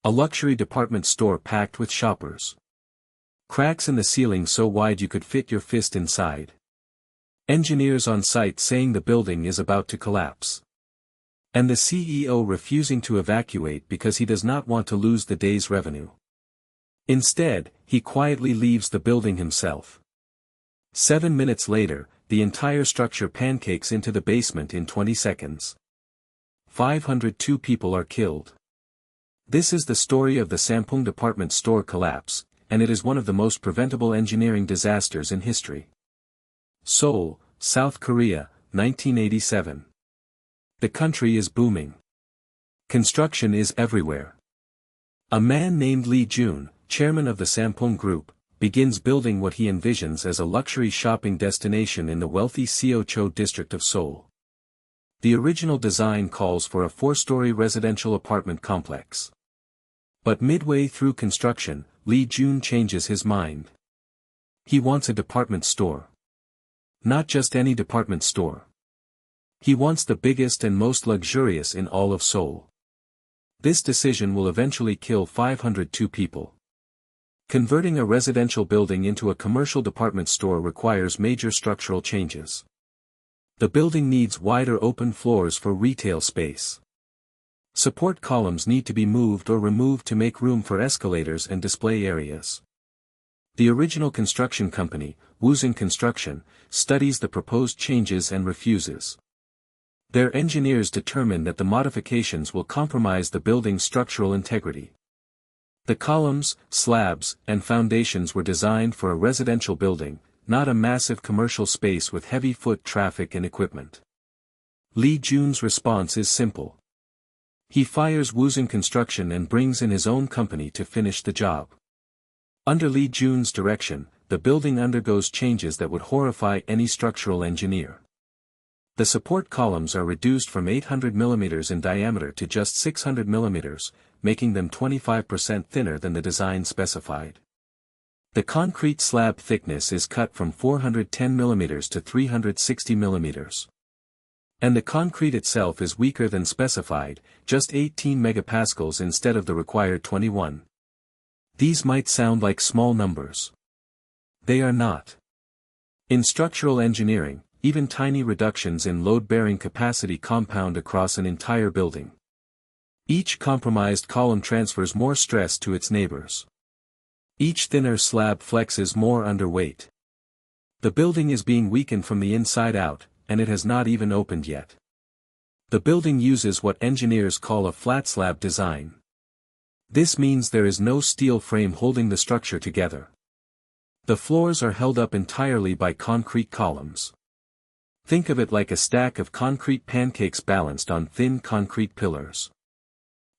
A luxury department store packed with shoppers. Cracks in the ceiling so wide you could fit your fist inside. Engineers on site saying the building is about to collapse. And the CEO refusing to evacuate because he does not want to lose the day's revenue. Instead, he quietly leaves the building himself. 7 minutes later, the entire structure pancakes into the basement in 20 seconds. 502 people are killed. This is the story of the Sampoong Department Store collapse, and it is one of the most preventable engineering disasters in history. Seoul, South Korea, 1987. The country is booming. Construction is everywhere. A man named Lee Jun, chairman of the Sampoong Group, begins building what he envisions as a luxury shopping destination in the wealthy Seoul district of Seoul. The original design calls for a 4-story residential apartment complex. But midway through construction, Lee Jun changes his mind. He wants a department store. Not just any department store. He wants the biggest and most luxurious in all of Seoul. This decision will eventually kill 502 people. Converting a residential building into a commercial department store requires major structural changes. The building needs wider open floors for retail space. Support columns need to be moved or removed to make room for escalators and display areas. The original construction company, Woosung Construction, studies the proposed changes and refuses. Their engineers determine that the modifications will compromise the building's structural integrity. The columns, slabs, and foundations were designed for a residential building, not a massive commercial space with heavy foot traffic and equipment. Lee Jun's response is simple. He fires Woosung Construction and brings in his own company to finish the job. Under Lee Jun's direction, the building undergoes changes that would horrify any structural engineer. The support columns are reduced from 800 mm in diameter to just 600 mm, making them 25% thinner than the design specified. The concrete slab thickness is cut from 410 mm to 360 mm. And the concrete itself is weaker than specified, just 18 megapascals instead of the required 21. These might sound like small numbers. They are not. In structural engineering, even tiny reductions in load-bearing capacity compound across an entire building. Each compromised column transfers more stress to its neighbors. Each thinner slab flexes more under weight. The building is being weakened from the inside out, and it has not even opened yet. The building uses what engineers call a flat slab design. This means there is no steel frame holding the structure together. The floors are held up entirely by concrete columns. Think of it like a stack of concrete pancakes balanced on thin concrete pillars.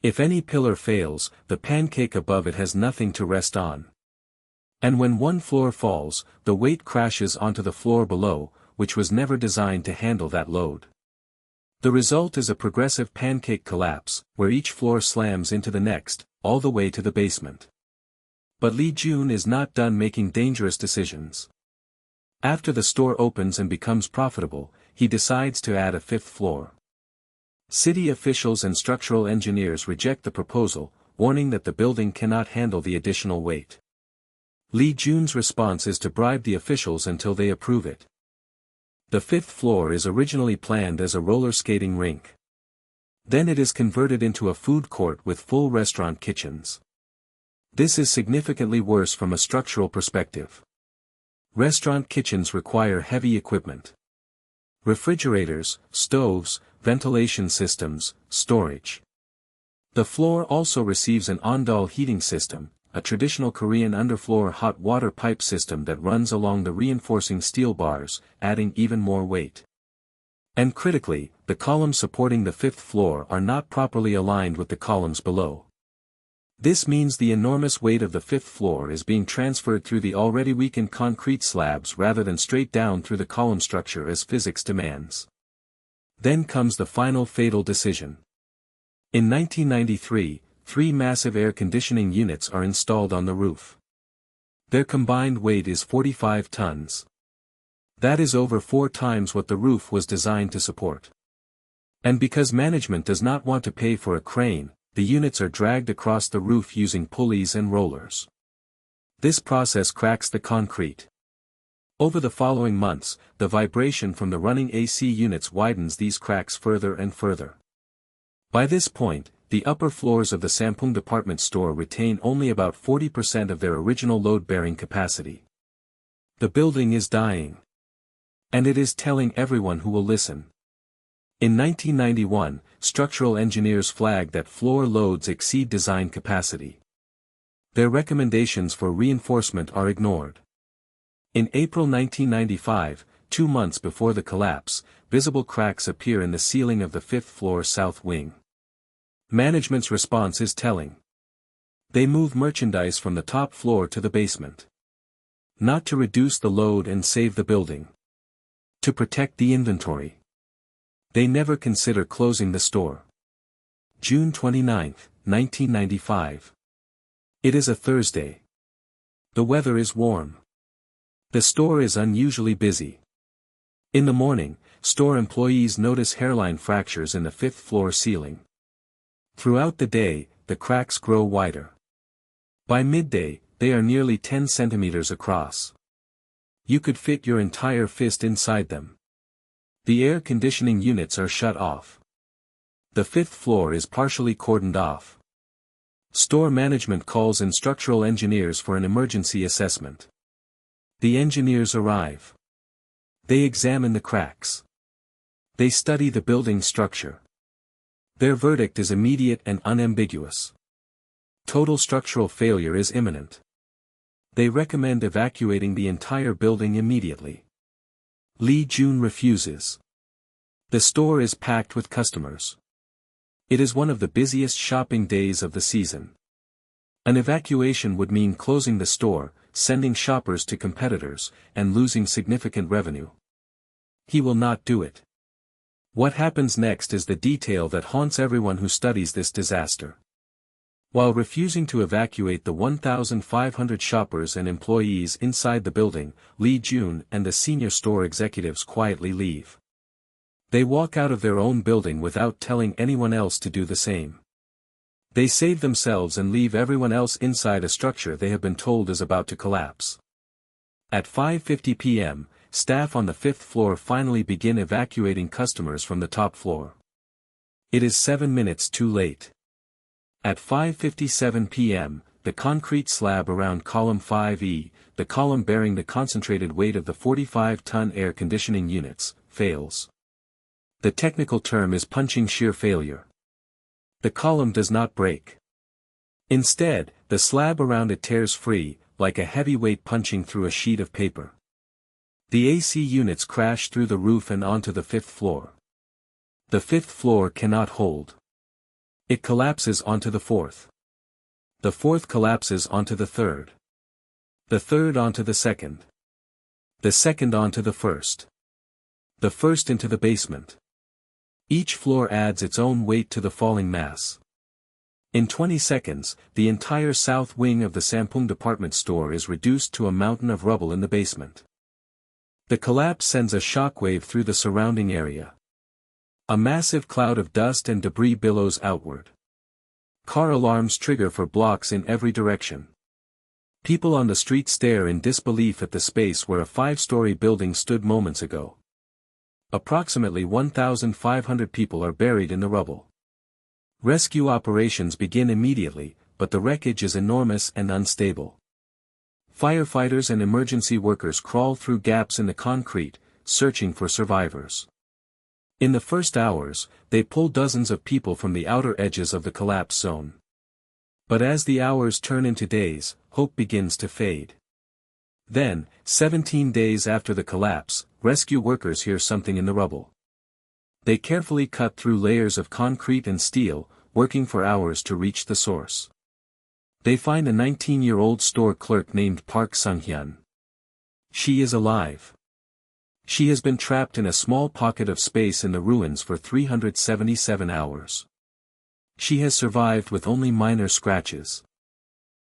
If any pillar fails, the pancake above it has nothing to rest on. And when one floor falls, the weight crashes onto the floor below, which was never designed to handle that load. The result is a progressive pancake collapse, where each floor slams into the next, all the way to the basement. But Lee Jun is not done making dangerous decisions. After the store opens and becomes profitable, he decides to add a 5th floor. City officials and structural engineers reject the proposal, warning that the building cannot handle the additional weight. Lee Jun's response is to bribe the officials until they approve it. The 5th floor is originally planned as a roller skating rink. Then it is converted into a food court with full restaurant kitchens. This is significantly worse from a structural perspective. Restaurant kitchens require heavy equipment. Refrigerators, stoves, ventilation systems, storage. The floor also receives an ondol heating system, a traditional Korean underfloor hot water pipe system that runs along the reinforcing steel bars, adding even more weight. And critically, the columns supporting the 5th floor are not properly aligned with the columns below. This means the enormous weight of the 5th floor is being transferred through the already weakened concrete slabs rather than straight down through the column structure as physics demands. Then comes the final fatal decision. In 1993, 3 massive air conditioning units are installed on the roof. Their combined weight is 45 tons. That is over 4 times what the roof was designed to support. And because management does not want to pay for a crane, the units are dragged across the roof using pulleys and rollers. This process cracks the concrete. Over the following months, the vibration from the running AC units widens these cracks further and further. By this point, the upper floors of the Sampoong Department Store retain only about 40% of their original load-bearing capacity. The building is dying. And it is telling everyone who will listen. In 1991, structural engineers flagged that floor loads exceed design capacity. Their recommendations for reinforcement are ignored. In April 1995, 2 months before the collapse, visible cracks appear in the ceiling of the fifth-floor south wing. Management's response is telling. They move merchandise from the top floor to the basement. Not to reduce the load and save the building. To protect the inventory. They never consider closing the store. June 29, 1995. It is a Thursday. The weather is warm. The store is unusually busy. In the morning, store employees notice hairline fractures in the fifth-floor ceiling. Throughout the day, the cracks grow wider. By midday, they are nearly 10 centimeters across. You could fit your entire fist inside them. The air conditioning units are shut off. The fifth floor is partially cordoned off. Store management calls in structural engineers for an emergency assessment. The engineers arrive. They examine the cracks. They study the building structure. Their verdict is immediate and unambiguous. Total structural failure is imminent. They recommend evacuating the entire building immediately. Lee Jun refuses. The store is packed with customers. It is one of the busiest shopping days of the season. An evacuation would mean closing the store, sending shoppers to competitors, and losing significant revenue. He will not do it. What happens next is the detail that haunts everyone who studies this disaster. While refusing to evacuate the 1,500 shoppers and employees inside the building, Lee Jun and the senior store executives quietly leave. They walk out of their own building without telling anyone else to do the same. They save themselves and leave everyone else inside a structure they have been told is about to collapse. At 5:50 p.m., staff on the fifth floor finally begin evacuating customers from the top floor. It is 7 minutes too late. At 5:57 p.m., the concrete slab around column 5E, the column bearing the concentrated weight of the 45-ton air conditioning units, fails. The technical term is punching shear failure. The column does not break. Instead, the slab around it tears free, like a heavy weight punching through a sheet of paper. The AC units crash through the roof and onto the fifth floor. The fifth floor cannot hold. It collapses onto the fourth. The fourth collapses onto the third. The third onto the second. The second onto the first. The first into the basement. Each floor adds its own weight to the falling mass. In 20 seconds, the entire south wing of the Sampoong Department Store is reduced to a mountain of rubble in the basement. The collapse sends a shockwave through the surrounding area. A massive cloud of dust and debris billows outward. Car alarms trigger for blocks in every direction. People on the street stare in disbelief at the space where a 5-story building stood moments ago. Approximately 1,500 people are buried in the rubble. Rescue operations begin immediately, but the wreckage is enormous and unstable. Firefighters and emergency workers crawl through gaps in the concrete, searching for survivors. In the first hours, they pull dozens of people from the outer edges of the collapse zone. But as the hours turn into days, hope begins to fade. Then, 17 days after the collapse, rescue workers hear something in the rubble. They carefully cut through layers of concrete and steel, working for hours to reach the source. They find a 19-year-old store clerk named Park Sung-hyun. She is alive. She has been trapped in a small pocket of space in the ruins for 377 hours. She has survived with only minor scratches.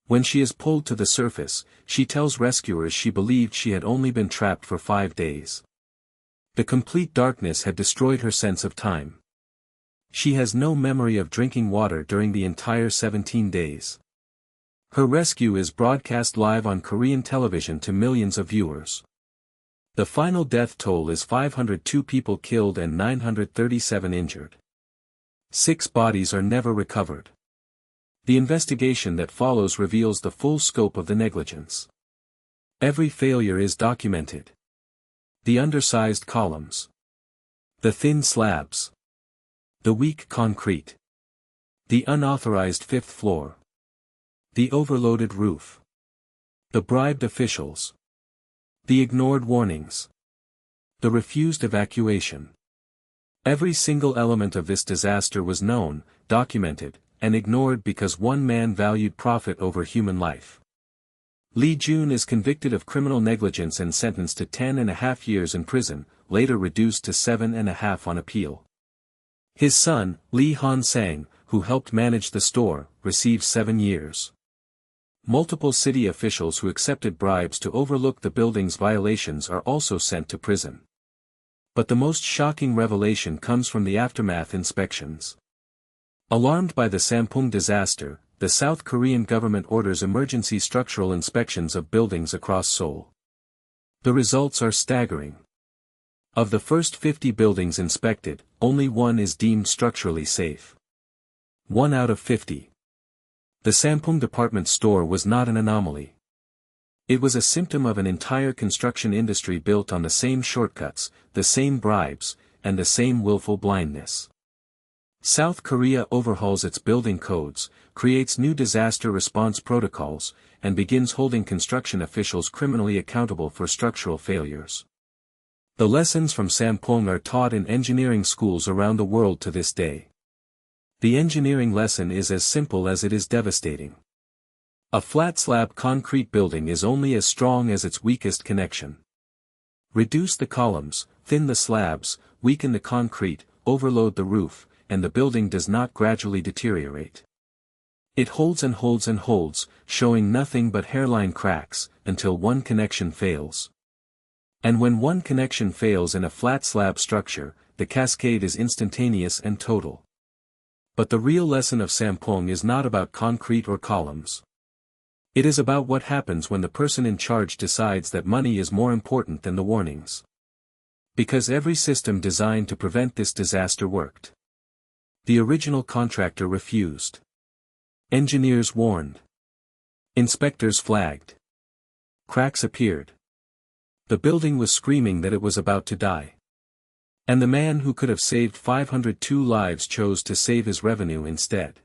When she is pulled to the surface, she tells rescuers she believed she had only been trapped for 5 days. The complete darkness had destroyed her sense of time. She has no memory of drinking water during the entire 17 days. Her rescue is broadcast live on Korean television to millions of viewers. The final death toll is 502 people killed and 937 injured. 6 bodies are never recovered. The investigation that follows reveals the full scope of the negligence. Every failure is documented. The undersized columns. The thin slabs. The weak concrete. The unauthorized 5th floor. The overloaded roof. The bribed officials. The ignored warnings. The refused evacuation. Every single element of this disaster was known, documented, and ignored because one man valued profit over human life. Lee Jun is convicted of criminal negligence and sentenced to 10.5 years in prison, later reduced to 7.5 on appeal. His son, Lee Han-sang, who helped manage the store, received 7 years. Multiple city officials who accepted bribes to overlook the building's violations are also sent to prison. But the most shocking revelation comes from the aftermath inspections. Alarmed by the Sampoong disaster, the South Korean government orders emergency structural inspections of buildings across Seoul. The results are staggering. Of the first 50 buildings inspected, only 1 is deemed structurally safe. 1 out of 50. The Sampoong Department Store was not an anomaly. It was a symptom of an entire construction industry built on the same shortcuts, the same bribes, and the same willful blindness. South Korea overhauls its building codes, creates new disaster response protocols, and begins holding construction officials criminally accountable for structural failures. The lessons from Sampoong are taught in engineering schools around the world to this day. The engineering lesson is as simple as it is devastating. A flat slab concrete building is only as strong as its weakest connection. Reduce the columns, thin the slabs, weaken the concrete, overload the roof, and the building does not gradually deteriorate. It holds and holds and holds, showing nothing but hairline cracks, until one connection fails. And when one connection fails in a flat slab structure, the cascade is instantaneous and total. But the real lesson of Sampoong is not about concrete or columns. It is about what happens when the person in charge decides that money is more important than the warnings. Because every system designed to prevent this disaster worked. The original contractor refused. Engineers warned. Inspectors flagged. Cracks appeared. The building was screaming that it was about to die. And the man who could have saved 502 lives chose to save his revenue instead.